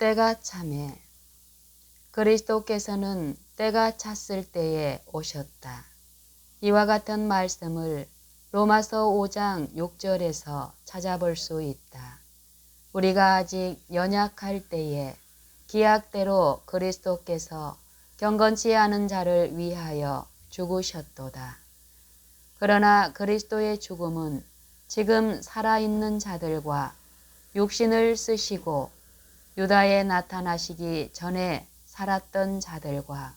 때가 차매 그리스도께서는 때가 찼을 때에 오셨다. 이와 같은 말씀을 로마서 5장 6절에서 찾아볼 수 있다. 우리가 아직 연약할 때에 기약대로 그리스도께서 경건치 않은 자를 위하여 죽으셨도다. 그러나 그리스도의 죽음은 지금 살아있는 자들과 육신을 쓰시고 유다에 나타나시기 전에 살았던 자들과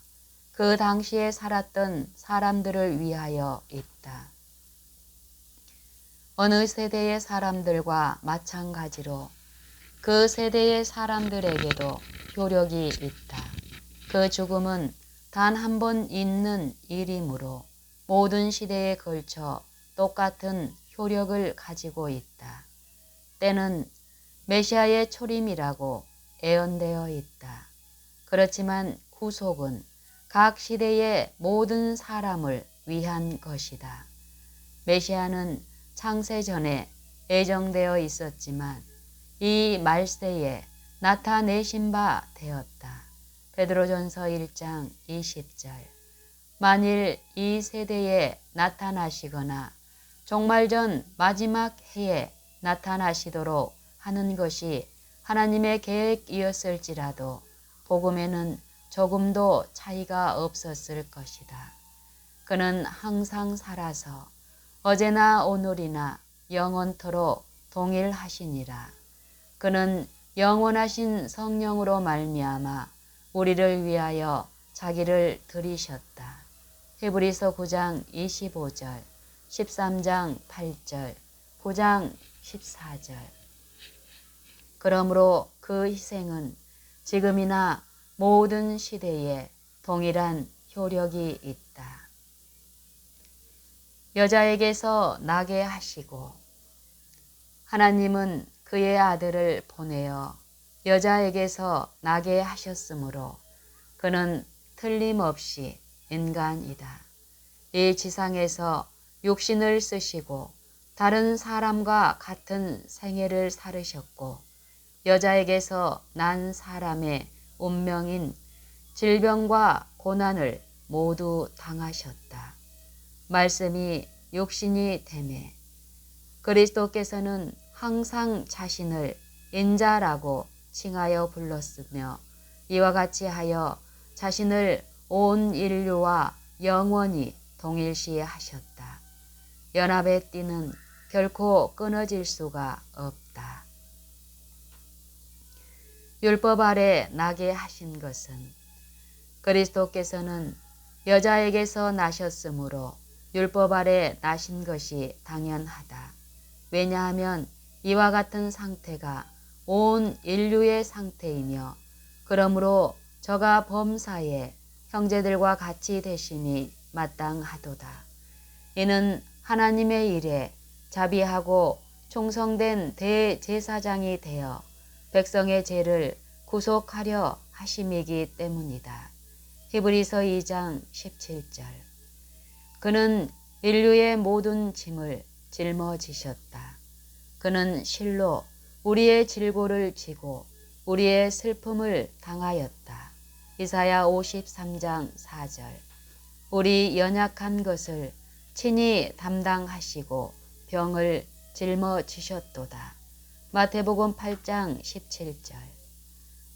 그 당시에 살았던 사람들을 위하여 있다. 어느 세대의 사람들과 마찬가지로 그 세대의 사람들에게도 효력이 있다. 그 죽음은 단 한 번 있는 일이므로 모든 시대에 걸쳐 똑같은 효력을 가지고 있다. 때는 메시아의 초림이라고 예언되어 있다. 그렇지만 구속은 각 시대의 모든 사람을 위한 것이다. 메시아는 창세 전에 예정되어 있었지만 이 말세에 나타내신 바 되었다. 베드로전서 1장 20절. 만일 이 세대에 나타나시거나 종말전 마지막 해에 나타나시도록 하는 것이 하나님의 계획이었을지라도 복음에는 조금도 차이가 없었을 것이다. 그는 항상 살아서 어제나 오늘이나 영원토록 동일하시니라. 그는 영원하신 성령으로 말미암아 우리를 위하여 자기를 드리셨다. 히브리서 9장 25절, 13장 8절, 9장 14절. 그러므로 그 희생은 지금이나 모든 시대에 동일한 효력이 있다. 여자에게서 나게 하시고 하나님은 그의 아들을 보내어 여자에게서 나게 하셨으므로 그는 틀림없이 인간이다. 이 지상에서 육신을 쓰시고 다른 사람과 같은 생애를 살으셨고 여자에게서 난 사람의 운명인 질병과 고난을 모두 당하셨다. 말씀이 육신이 되매 그리스도께서는 항상 자신을 인자라고 칭하여 불렀으며 이와 같이 하여 자신을 온 인류와 영원히 동일시하셨다. 연합의 띠는 결코 끊어질 수가 없다. 율법 아래 나게 하신 것은 그리스도께서는 여자에게서 나셨으므로 율법 아래 나신 것이 당연하다. 왜냐하면 이와 같은 상태가 온 인류의 상태이며 그러므로 저가 범사에 형제들과 같이 되심이 마땅하도다. 이는 하나님의 일에 자비하고 충성된 대제사장이 되어 백성의 죄를 구속하려 하심이기 때문이다. 히브리서 2장 17절. 그는 인류의 모든 짐을 짊어지셨다. 그는 실로 우리의 질고를 지고 우리의 슬픔을 당하였다. 이사야 53장 4절. 우리 연약한 것을 친히 담당하시고 병을 짊어지셨도다. 마태복음 8장 17절.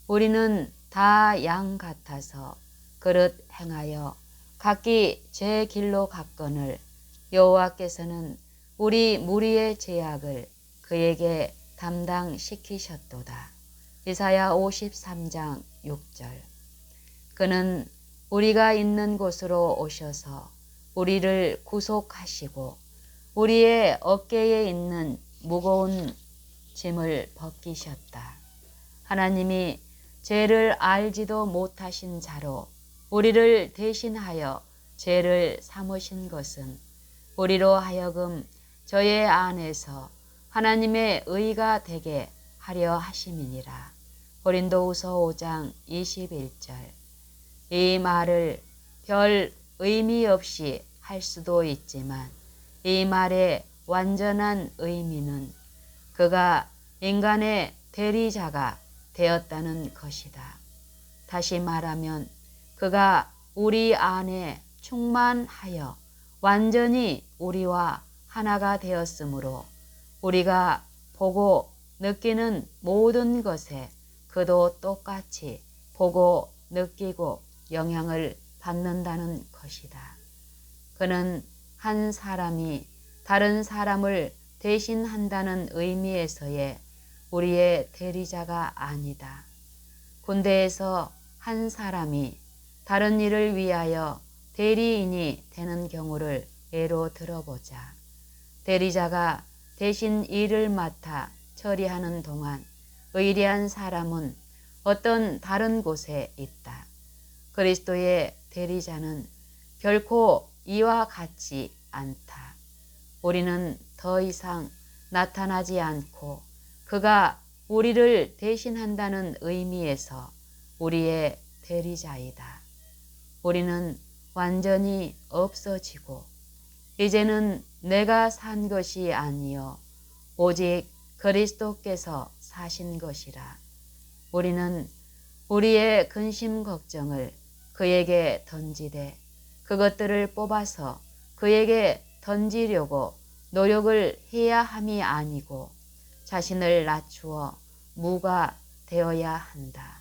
우리는 다 양 같아서 그릇 행하여 각기 제 길로 갔거늘 여호와께서는 우리 무리의 죄악을 그에게 담당시키셨도다. 이사야 53장 6절. 그는 우리가 있는 곳으로 오셔서 우리를 구속하시고 우리의 어깨에 있는 무거운 짐을 벗기셨다. 하나님이 죄를 알지도 못하신 자로 우리를 대신하여 죄를 삼으신 것은 우리로 하여금 저의 안에서 하나님의 의가 되게 하려 하심이니라. 고린도후서 5장 21절. 이 말을 별 의미 없이 할 수도 있지만 이 말의 완전한 의미는 그가 인간의 대리자가 되었다는 것이다. 다시 말하면 그가 우리 안에 충만하여 완전히 우리와 하나가 되었으므로 우리가 보고 느끼는 모든 것에 그도 똑같이 보고 느끼고 영향을 받는다는 것이다. 그는 한 사람이 다른 사람을 대신한다는 의미에서의 우리의 대리자가 아니다. 군대에서 한 사람이 다른 일을 위하여 대리인이 되는 경우를 예로 들어보자. 대리자가 대신 일을 맡아 처리하는 동안 의리한 사람은 어떤 다른 곳에 있다. 그리스도의 대리자는 결코 이와 같지 않다. 우리는 더 이상 나타나지 않고 그가 우리를 대신한다는 의미에서 우리의 대리자이다. 우리는 완전히 없어지고 이제는 내가 산 것이 아니요 오직 그리스도께서 사신 것이라. 우리는 우리의 근심 걱정을 그에게 던지되 그것들을 뽑아서 그에게 던지려고 노력을 해야 함이 아니고 자신을 낮추어 무가 되어야 한다.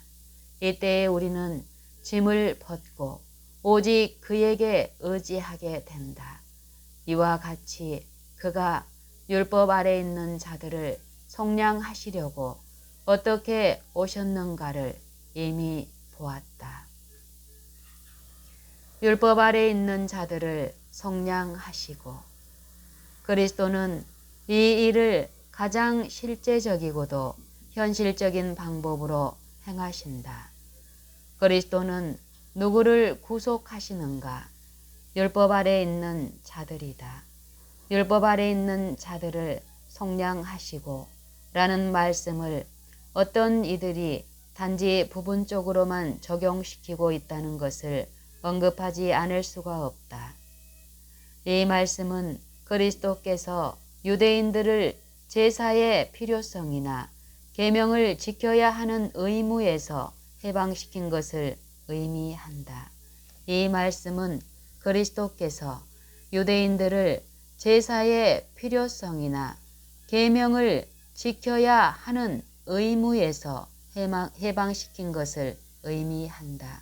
이때에 우리는 짐을 벗고 오직 그에게 의지하게 된다. 이와 같이 그가 율법 아래 있는 자들을 속량하시려고 어떻게 오셨는가를 이미 보았다. 율법 아래 있는 자들을 속량하시고 그리스도는 이 일을 가장 실제적이고도 현실적인 방법으로 행하신다. 그리스도는 누구를 구속하시는가? 율법 아래 있는 자들이다. 율법 아래 있는 자들을 속량하시고 라는 말씀을 어떤 이들이 단지 부분적으로만 적용시키고 있다는 것을 언급하지 않을 수가 없다. 이 말씀은 그리스도께서 유대인들을 제사의 필요성이나 계명을 지켜야 하는 의무에서 해방시킨 것을 의미한다. 이 말씀은 그리스도께서 유대인들을 제사의 필요성이나 계명을 지켜야 하는 의무에서 해방시킨 것을 의미한다.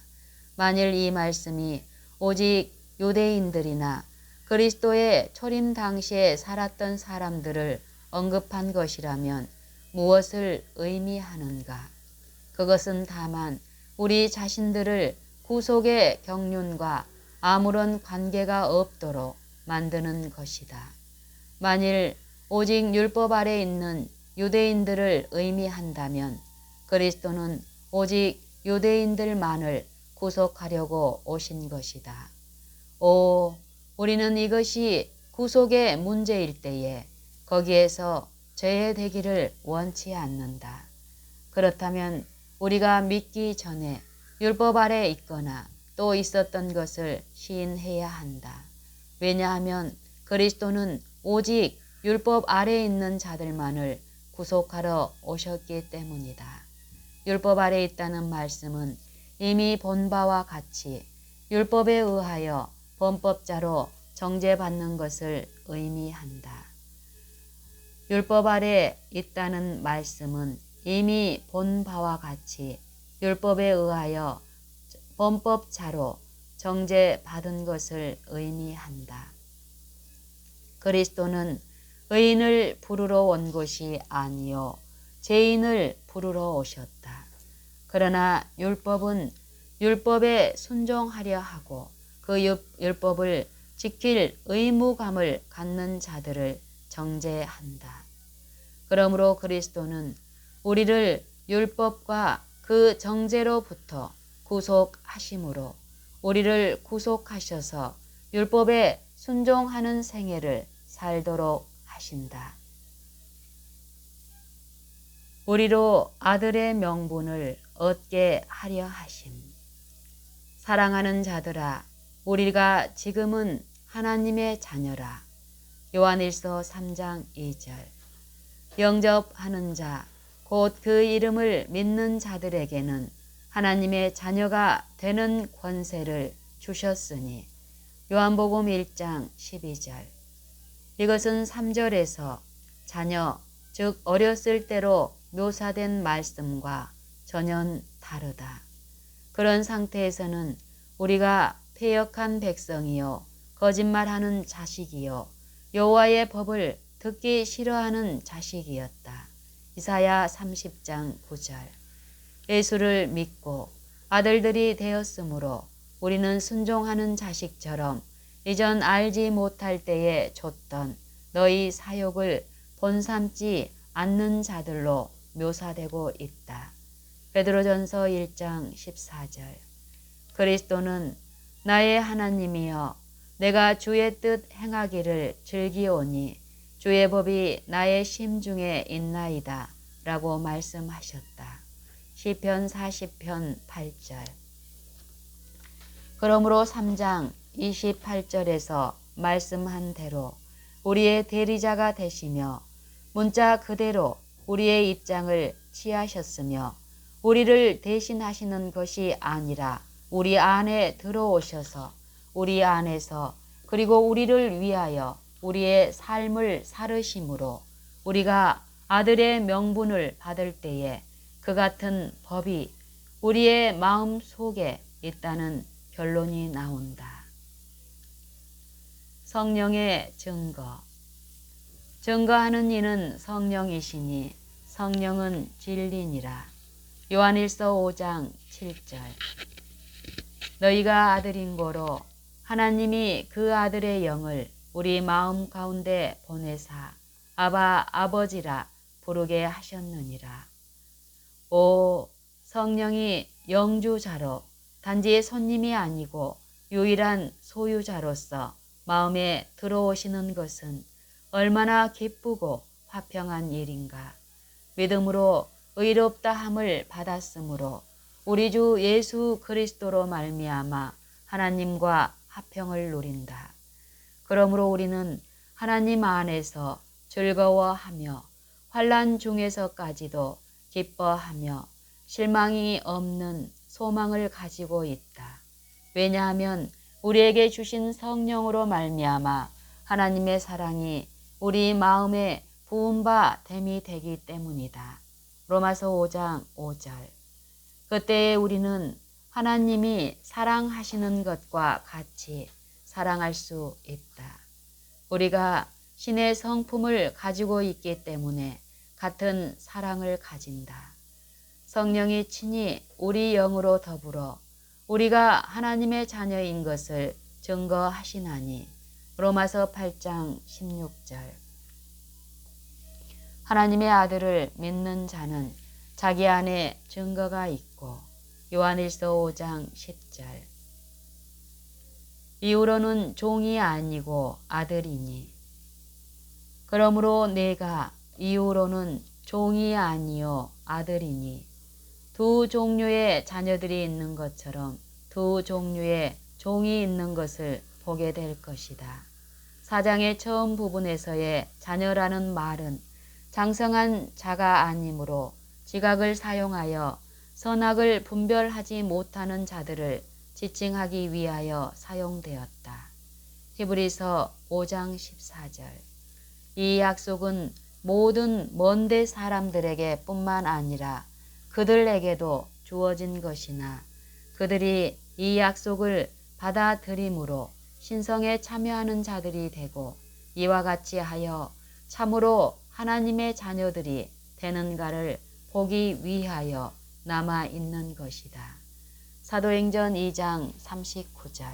만일 이 말씀이 오직 유대인들이나 그리스도의 초림 당시에 살았던 사람들을 언급한 것이라면 무엇을 의미하는가? 그것은 다만 우리 자신들을 구속의 경륜과 아무런 관계가 없도록 만드는 것이다. 만일 오직 율법 아래 있는 유대인들을 의미한다면 그리스도는 오직 유대인들만을 구속하려고 오신 것이다. 우리는 이것이 구속의 문제일 때에 거기에서 제외되기를 원치 않는다. 그렇다면 우리가 믿기 전에 율법 아래 있거나 또 있었던 것을 시인해야 한다. 왜냐하면 그리스도는 오직 율법 아래 있는 자들만을 구속하러 오셨기 때문이다. 율법 아래 있다는 말씀은 이미 본 바와 같이 율법에 의하여 범법자로 정죄받는 것을 의미한다. 율법 아래 있다는 말씀은 이미 본 바와 같이 율법에 의하여 범법자로 정죄받은 것을 의미한다. 그리스도는 의인을 부르러 온 것이 아니요 죄인을 부르러 오셨다. 그러나 율법은 율법에 순종하려 하고 그 율법을 지킬 의무감을 갖는 자들을 정죄한다. 그러므로 그리스도는 우리를 율법과 그 정죄로부터 구속하심으로 우리를 구속하셔서 율법에 순종하는 생애를 살도록 하신다. 우리로 아들의 명분을 얻게 하려 하심. 사랑하는 자들아, 우리가 지금은 하나님의 자녀라. 요한일서 3장 2절. 영접하는 자, 곧 그 이름을 믿는 자들에게는 하나님의 자녀가 되는 권세를 주셨으니 요한복음 1장 12절. 이것은 3절에서 자녀, 즉 어렸을 때로 묘사된 말씀과 전혀 다르다. 그런 상태에서는 우리가 패역한 백성이요 거짓말하는 자식이요 여호와의 법을 듣기 싫어하는 자식이었다. 이사야 30장 9절. 예수를 믿고 아들들이 되었으므로 우리는 순종하는 자식처럼 이전 알지 못할 때에 줬던 너희 사욕을 본삼지 않는 자들로 묘사되고 있다. 베드로전서 1장 14절. 그리스도는 나의 하나님이여 내가 주의 뜻 행하기를 즐기오니 주의 법이 나의 심중에 있나이다 라고 말씀하셨다. 시편 40편 8절. 그러므로 3장 28절에서 말씀한 대로 우리의 대리자가 되시며 문자 그대로 우리의 입장을 취하셨으며 우리를 대신하시는 것이 아니라 우리 안에 들어오셔서 우리 안에서 그리고 우리를 위하여 우리의 삶을 살으심으로 우리가 아들의 명분을 받을 때에 그 같은 법이 우리의 마음 속에 있다는 결론이 나온다. 성령의 증거. 증거하는 이는 성령이시니 성령은 진리니라. 요한일서 5장 7절. 너희가 아들인 고로 하나님이 그 아들의 영을 우리 마음 가운데 보내사 아바 아버지라 부르게 하셨느니라. 오 성령이 영주자로 단지 손님이 아니고 유일한 소유자로서 마음에 들어오시는 것은 얼마나 기쁘고 화평한 일인가. 믿음으로 의롭다 함을 받았으므로 우리 주 예수 그리스도로 말미암아 하나님과 화평을 누린다. 그러므로 우리는 하나님 안에서 즐거워하며 환난 중에서까지도 기뻐하며 실망이 없는 소망을 가지고 있다. 왜냐하면 우리에게 주신 성령으로 말미암아 하나님의 사랑이 우리 마음에 부은 바 됨이 되기 때문이다. 로마서 5장 5절. 그때에 우리는 하나님이 사랑하시는 것과 같이 사랑할 수 있다. 우리가 신의 성품을 가지고 있기 때문에 같은 사랑을 가진다. 성령이 친히 우리 영으로 더불어 우리가 하나님의 자녀인 것을 증거하시나니 로마서 8장 16절. 하나님의 아들을 믿는 자는 자기 안에 증거가 있고 요한일서 5장 10절. 이후로는 종이 아니고 아들이니 그러므로 내가 이후로는 종이 아니요 아들이니 두 종류의 자녀들이 있는 것처럼 두 종류의 종이 있는 것을 보게 될 것이다. 4장의 처음 부분에서의 자녀라는 말은 장성한 자가 아니므로 지각을 사용하여 선악을 분별하지 못하는 자들을 지칭하기 위하여 사용되었다. 히브리서 5장 14절. 이 약속은 모든 먼데 사람들에게 뿐만 아니라 그들에게도 주어진 것이나 그들이 이 약속을 받아들임으로 신성에 참여하는 자들이 되고 이와 같이 하여 참으로 하나님의 자녀들이 되는가를 보기 위하여 남아 있는 것이다. 사도행전 2장 39절.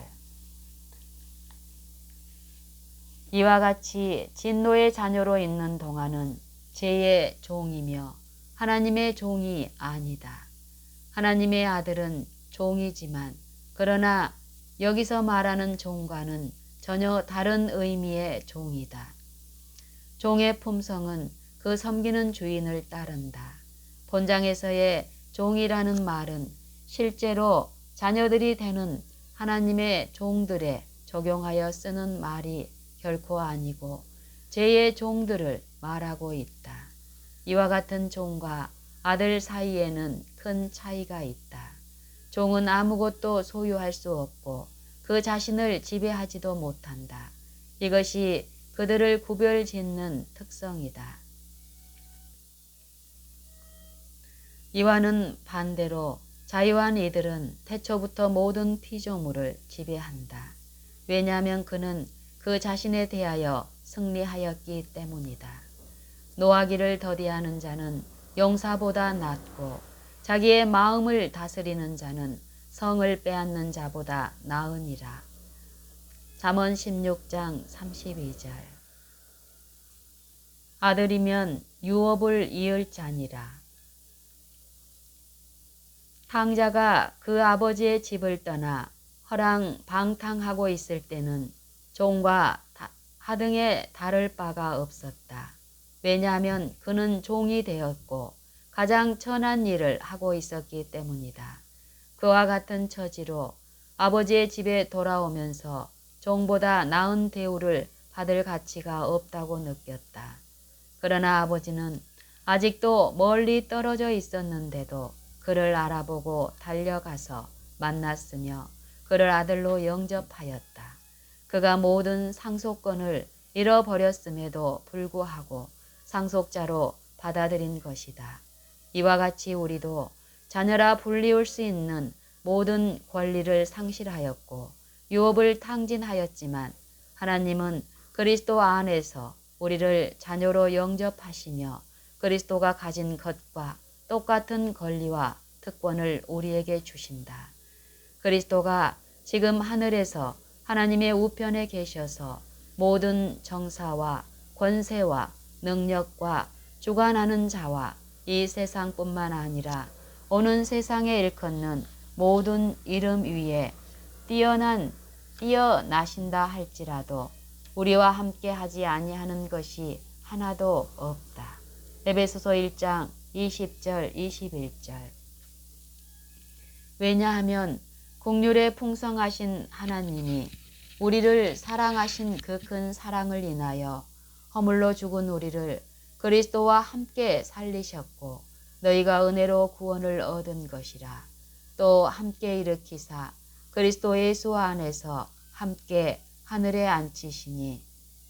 이와 같이 진노의 자녀로 있는 동안은 죄의 종이며 하나님의 종이 아니다. 하나님의 아들은 종이지만 그러나 여기서 말하는 종과는 전혀 다른 의미의 종이다. 종의 품성은 그 섬기는 주인을 따른다. 본장에서의 종이라는 말은 실제로 자녀들이 되는 하나님의 종들에 적용하여 쓰는 말이 결코 아니고 죄의 종들을 말하고 있다. 이와 같은 종과 아들 사이에는 큰 차이가 있다. 종은 아무것도 소유할 수 없고 그 자신을 지배하지도 못한다. 이것이 그들을 구별짓는 특성이다. 이와는 반대로 자유한 이들은 태초부터 모든 피조물을 지배한다. 왜냐하면 그는 그 자신에 대하여 승리하였기 때문이다. 노하기를 더디하는 자는 용사보다 낫고 자기의 마음을 다스리는 자는 성을 빼앗는 자보다 나으니라. 잠언 16장 32절. 아들이면 유업을 이을 자니라. 탕자가 그 아버지의 집을 떠나 허랑방탕하고 있을 때는 종과 하등에 다를 바가 없었다. 왜냐하면 그는 종이 되었고 가장 천한 일을 하고 있었기 때문이다. 그와 같은 처지로 아버지의 집에 돌아오면서 종보다 나은 대우를 받을 가치가 없다고 느꼈다. 그러나 아버지는 아직도 멀리 떨어져 있었는데도 그를 알아보고 달려가서 만났으며 그를 아들로 영접하였다. 그가 모든 상속권을 잃어버렸음에도 불구하고 상속자로 받아들인 것이다. 이와 같이 우리도 자녀라 불리울 수 있는 모든 권리를 상실하였고 유업을 탕진하였지만 하나님은 그리스도 안에서 우리를 자녀로 영접하시며 그리스도가 가진 것과 똑같은 권리와 특권을 우리에게 주신다. 그리스도가 지금 하늘에서 하나님의 우편에 계셔서 모든 정사와 권세와 능력과 주관하는 자와 이 세상뿐만 아니라 오는 세상에 일컫는 모든 이름 위에 뛰어나신다 할지라도 우리와 함께 하지 아니하는 것이 하나도 없다. 에베소서 1장 20절 21절. 왜냐하면 긍휼에 풍성하신 하나님이 우리를 사랑하신 그 큰 사랑을 인하여 허물로 죽은 우리를 그리스도와 함께 살리셨고 너희가 은혜로 구원을 얻은 것이라. 또 함께 일으키사 그리스도 예수 안에서 함께 하늘에 앉히시니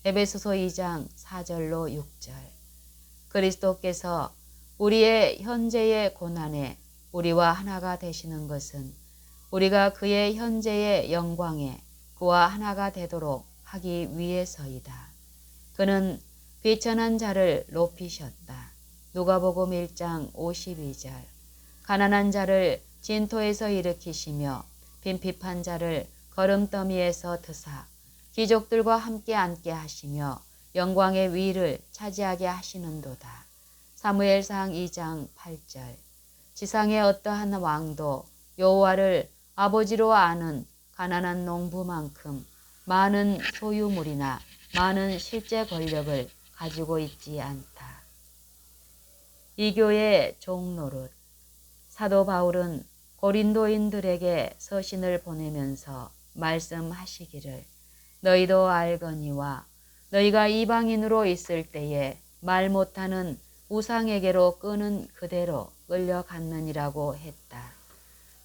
에베소서 2장 4절로 6절. 그리스도께서 우리의 현재의 고난에 우리와 하나가 되시는 것은 우리가 그의 현재의 영광에 그와 하나가 되도록 하기 위해서이다. 그는 비천한 자를 높이셨다. 누가복음 1장 52절. 가난한 자를 진토에서 일으키시며 빈핍한 자를 거름더미에서 드사 귀족들과 함께 앉게 하시며 영광의 위를 차지하게 하시는도다. 사무엘상 2장 8절. 지상의 어떠한 왕도 여호와를 아버지로 아는 가난한 농부만큼 많은 소유물이나 많은 실제 권력을 가지고 있지 않다. 이교의 종노릇. 사도 바울은 고린도인들에게 서신을 보내면서 말씀하시기를 너희도 알거니와 너희가 이방인으로 있을 때에 말 못하는 우상에게로 끄는 그대로 끌려갔느니라고 했다.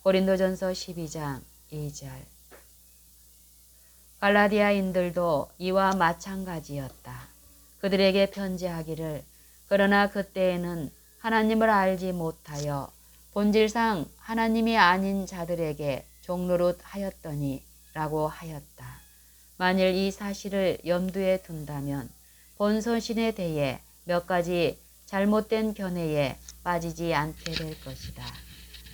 고린도전서 12장 2절. 갈라디아인들도 이와 마찬가지였다. 그들에게 편지하기를 그러나 그때에는 하나님을 알지 못하여 본질상 하나님이 아닌 자들에게 종노릇 하였더니 라고 하였다. 만일 이 사실을 염두에 둔다면 본서신에 대해 몇 가지 잘못된 견해에 빠지지 않게 될 것이다.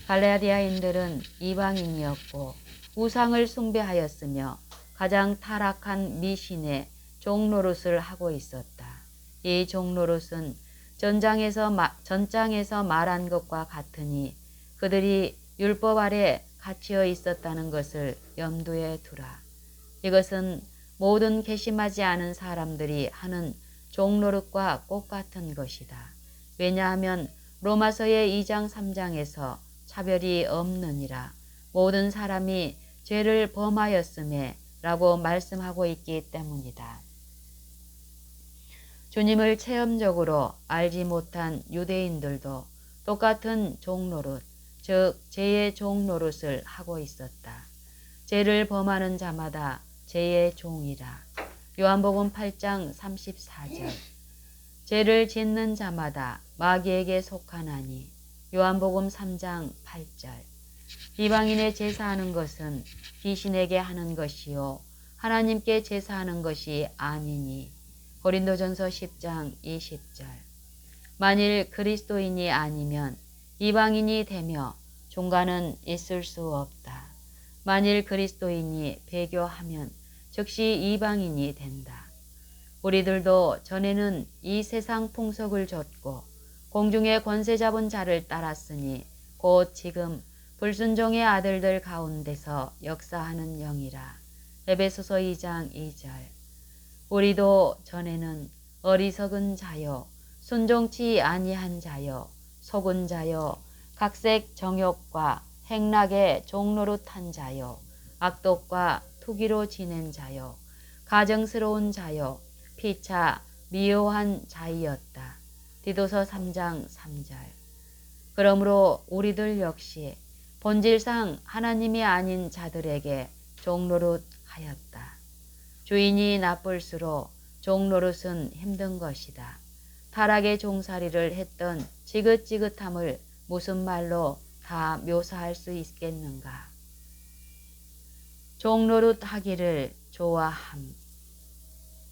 갈라디아인들은 이방인이었고 우상을 숭배하였으며 가장 타락한 미신의 종노릇을 하고 있었다. 이 종노릇은 전장에서 말한 것과 같으니 그들이 율법 아래 갇혀 있었다는 것을 염두에 두라. 이것은 모든 괘씸하지 않은 사람들이 하는 종노릇과 똑같은 것이다. 왜냐하면 로마서의 2장 3장에서 차별이 없느니라 모든 사람이 죄를 범하였음에 라고 말씀하고 있기 때문이다. 주님을 체험적으로 알지 못한 유대인들도 똑같은 종노릇, 즉 죄의 종노릇을 하고 있었다. 죄를 범하는 자마다 죄의 종이라. 요한복음 8장 34절. 죄를 짓는 자마다 마귀에게 속하나니. 요한복음 3장 8절. 이방인의 제사하는 것은 귀신에게 하는 것이요 하나님께 제사하는 것이 아니니. 고린도전서 10장 20절. 만일 그리스도인이 아니면 이방인이 되며 종가는 있을 수 없다. 만일 그리스도인이 배교하면 즉시 이방인이 된다. 우리들도 전에는 이 세상 풍속을 좇고 공중의 권세 잡은 자를 따랐으니 곧 지금 불순종의 아들들 가운데서 역사하는 영이라. 에베소서 2장 2절. 우리도 전에는 어리석은 자요 순종치 아니한 자요 속은 자요 각색 정욕과 행락의 종노릇한 자요 악독과 투기로 지낸 자요 가증스러운 자요 피차 미워한 자이었다. 디도서 3장 3절. 그러므로 우리들 역시 본질상 하나님이 아닌 자들에게 종노릇하였다. 주인이 나쁠수록 종노릇은 힘든 것이다. 타락의 종살이를 했던 지긋지긋함을 무슨 말로 다 묘사할 수 있겠는가. 종노릇하기를 좋아함.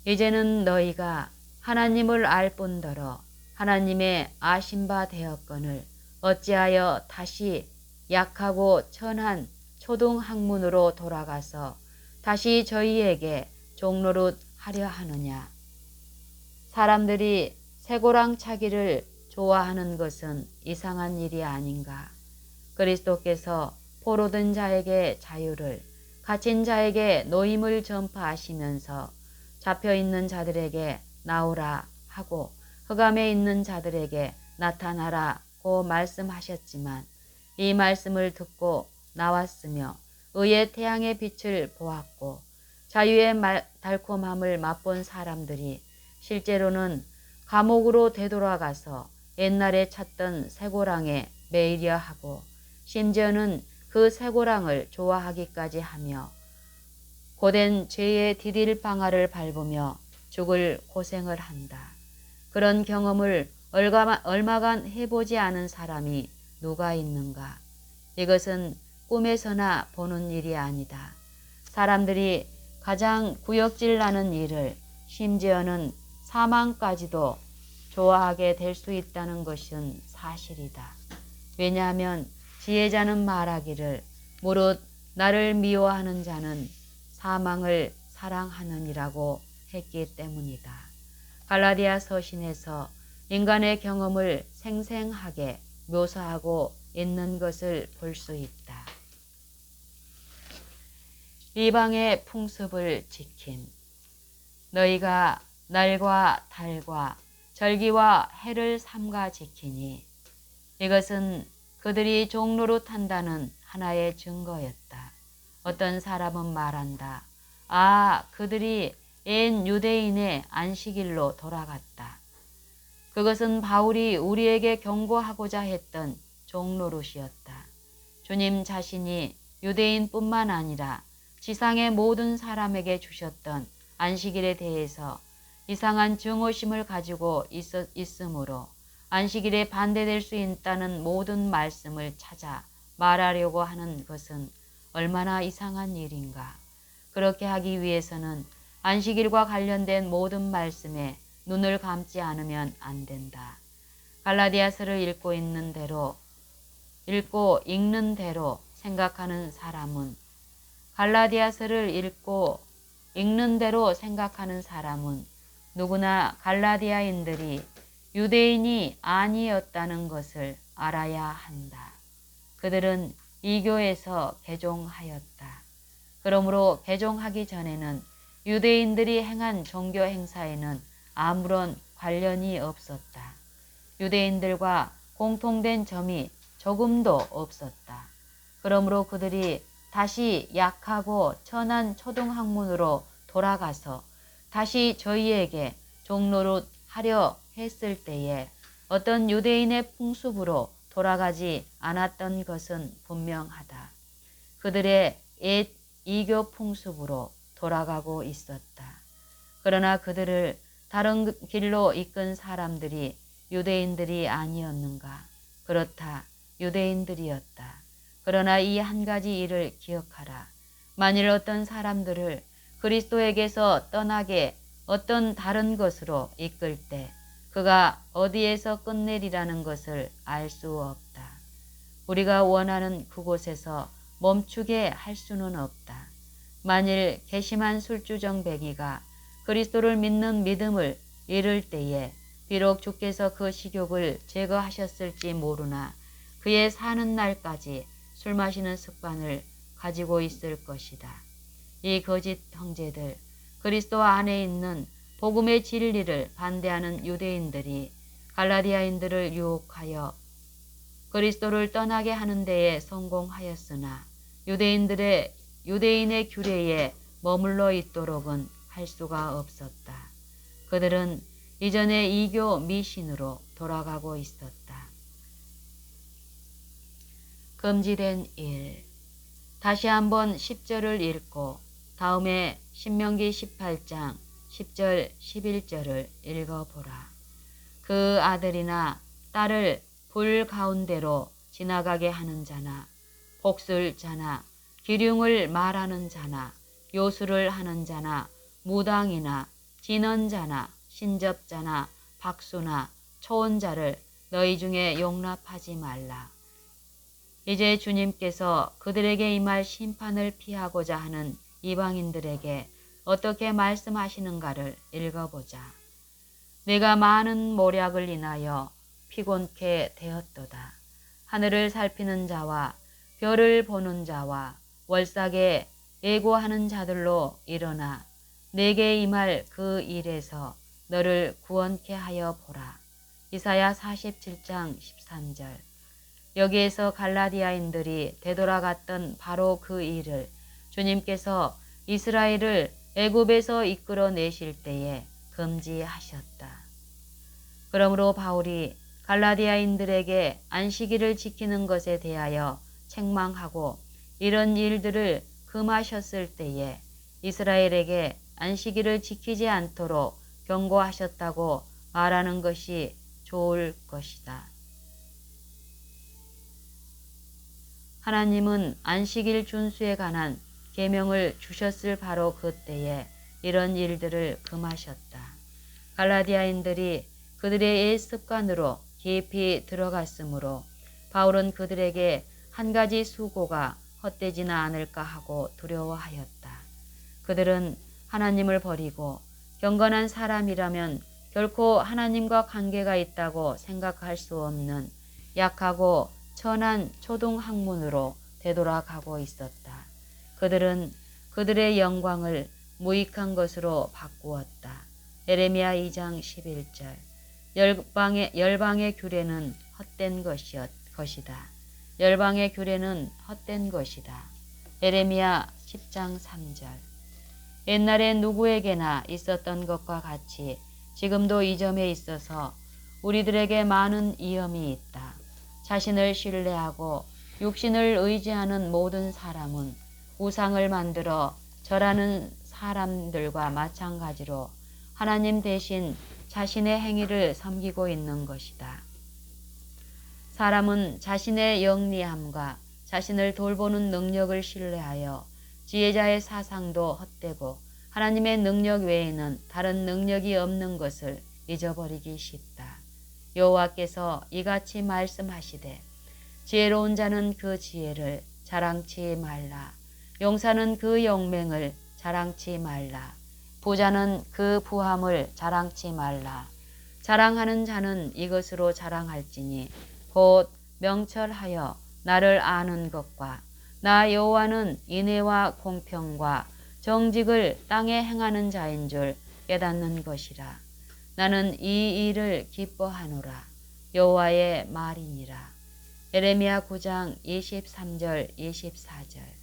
이제는 너희가 하나님을 알 뿐더러 하나님의 아신 바 되었거늘 어찌하여 다시 약하고 천한 초등학문으로 돌아가서 다시 저희에게 종노릇하려 하느냐. 사람들이 쇠고랑 차기를 좋아하는 것은 이상한 일이 아닌가. 그리스도께서 포로된 자에게 자유를, 갇힌 자에게 노임을 전파하시면서 잡혀있는 자들에게 나오라 하고 흑암에 있는 자들에게 나타나라고 말씀하셨지만 이 말씀을 듣고 나왔으며 의의 태양의 빛을 보았고 자유의 달콤함을 맛본 사람들이 실제로는 감옥으로 되돌아가서 옛날에 찾던 쇠고랑에 매이려 하고 심지어는 그 쇠고랑을 좋아하기까지 하며 고된 죄의 디딜방아를 밟으며 죽을 고생을 한다. 그런 경험을 얼마간 해보지 않은 사람이 누가 있는가. 이것은 꿈에서나 보는 일이 아니다. 사람들이 가장 구역질 나는 일을 심지어는 사망까지도 좋아하게 될 수 있다는 것은 사실이다. 왜냐하면 지혜자는 말하기를 무릇 나를 미워하는 자는 사망을 사랑하느니라고 했기 때문이다. 갈라디아 서신에서 인간의 경험을 생생하게 묘사하고 있는 것을 볼 수 있다. 이방의 풍습을 지킴. 너희가 날과 달과 절기와 해를 삼가 지키니 이것은 그들이 종노릇한다는 하나의 증거였다. 어떤 사람은 말한다. 아, 그들이 옛 유대인의 안식일로 돌아갔다. 그것은 바울이 우리에게 경고하고자 했던 종노릇이었다. 주님 자신이 유대인뿐만 아니라 지상의 모든 사람에게 주셨던 안식일에 대해서 이상한 증오심을 가지고 있으므로 안식일에 반대될 수 있다는 모든 말씀을 찾아 말하려고 하는 것은 얼마나 이상한 일인가. 그렇게 하기 위해서는 안식일과 관련된 모든 말씀에 눈을 감지 않으면 안 된다. 갈라디아서를 읽고 읽는 대로 생각하는 사람은 누구나 갈라디아인들이 유대인이 아니었다는 것을 알아야 한다. 그들은 이교에서 개종하였다. 그러므로 개종하기 전에는 유대인들이 행한 종교 행사에는 아무런 관련이 없었다. 유대인들과 공통된 점이 조금도 없었다. 그러므로 그들이 다시 약하고 천한 초등학문으로 돌아가서 다시 저희에게 종노릇 하려 했을 때에 어떤 유대인의 풍습으로 돌아가지 않았던 것은 분명하다. 그들의 옛 이교 풍습으로 돌아가고 있었다. 그러나 그들을 다른 길로 이끈 사람들이 유대인들이 아니었는가? 그렇다. 유대인들이었다. 그러나 이 한 가지 일을 기억하라. 만일 어떤 사람들을 그리스도에게서 떠나게 어떤 다른 것으로 이끌 때 그가 어디에서 끝내리라는 것을 알 수 없다. 우리가 원하는 그곳에서 멈추게 할 수는 없다. 만일 괘씸한 술주정뱅이가 그리스도를 믿는 믿음을 잃을 때에 비록 주께서 그 식욕을 제거하셨을지 모르나 그의 사는 날까지 술 마시는 습관을 가지고 있을 것이다. 이 거짓 형제들, 그리스도 안에 있는 복음의 진리를 반대하는 유대인들이 갈라디아인들을 유혹하여 그리스도를 떠나게 하는 데에 성공하였으나 유대인의 규례에 머물러 있도록은 할 수가 없었다. 그들은 이전의 이교 미신으로 돌아가고 있었다. 금지된 일. 다시 한번 10절을 읽고 다음에 신명기 18장 10절 11절을 읽어보라. 그 아들이나 딸을 불 가운데로 지나가게 하는 자나 복술자나 기륭을 말하는 자나 요술을 하는 자나 무당이나 진언자나 신접자나 박수나 초혼자를 너희 중에 용납하지 말라. 이제 주님께서 그들에게 임할 심판을 피하고자 하는 이방인들에게 어떻게 말씀하시는가를 읽어보자. 내가 많은 모략을 인하여 피곤케 되었도다. 하늘을 살피는 자와 별을 보는 자와 월삭에 예고하는 자들로 일어나 내게 임할 그 일에서 너를 구원케 하여 보라. 이사야 47장 13절. 여기에서 갈라디아인들이 되돌아갔던 바로 그 일을 주님께서 이스라엘을 애굽에서 이끌어내실 때에 금지하셨다. 그러므로 바울이 갈라디아인들에게 안식일을 지키는 것에 대하여 책망하고 이런 일들을 금하셨을 때에 이스라엘에게 안식일을 지키지 않도록 경고하셨다고 말하는 것이 좋을 것이다. 하나님은 안식일 준수에 관한 계명을 주셨을 바로 그때에 이런 일들을 금하셨다. 갈라디아인들이 그들의 옛 습관으로 깊이 들어갔으므로 바울은 그들에게 한 가지 수고가 헛되지는 않을까 하고 두려워하였다. 그들은 하나님을 버리고 경건한 사람이라면 결코 하나님과 관계가 있다고 생각할 수 없는 약하고 천한 초등학문으로 되돌아가고 있었다. 그들은 그들의 영광을 무익한 것으로 바꾸었다. 에레미야 2장 11절. 열방의 규례는 헛된 것이다. 열방의 규례는 헛된 것이다. 에레미야 10장 3절. 옛날에 누구에게나 있었던 것과 같이 지금도 이 점에 있어서 우리들에게 많은 위험이 있다. 자신을 신뢰하고 육신을 의지하는 모든 사람은 우상을 만들어 절하는 사람들과 마찬가지로 하나님 대신 자신의 행위를 섬기고 있는 것이다. 사람은 자신의 영리함과 자신을 돌보는 능력을 신뢰하여 지혜자의 사상도 헛되고 하나님의 능력 외에는 다른 능력이 없는 것을 잊어버리기 쉽다. 여호와께서 이같이 말씀하시되 지혜로운 자는 그 지혜를 자랑치 말라. 용사는 그 용맹을 자랑치 말라. 부자는 그 부함을 자랑치 말라. 자랑하는 자는 이것으로 자랑할지니 곧 명철하여 나를 아는 것과 나 여호와는 인애와 공평과 정직을 땅에 행하는 자인 줄 깨닫는 것이라. 나는 이 일을 기뻐하노라. 여호와의 말이니라. 에레미야 9장 23절 24절.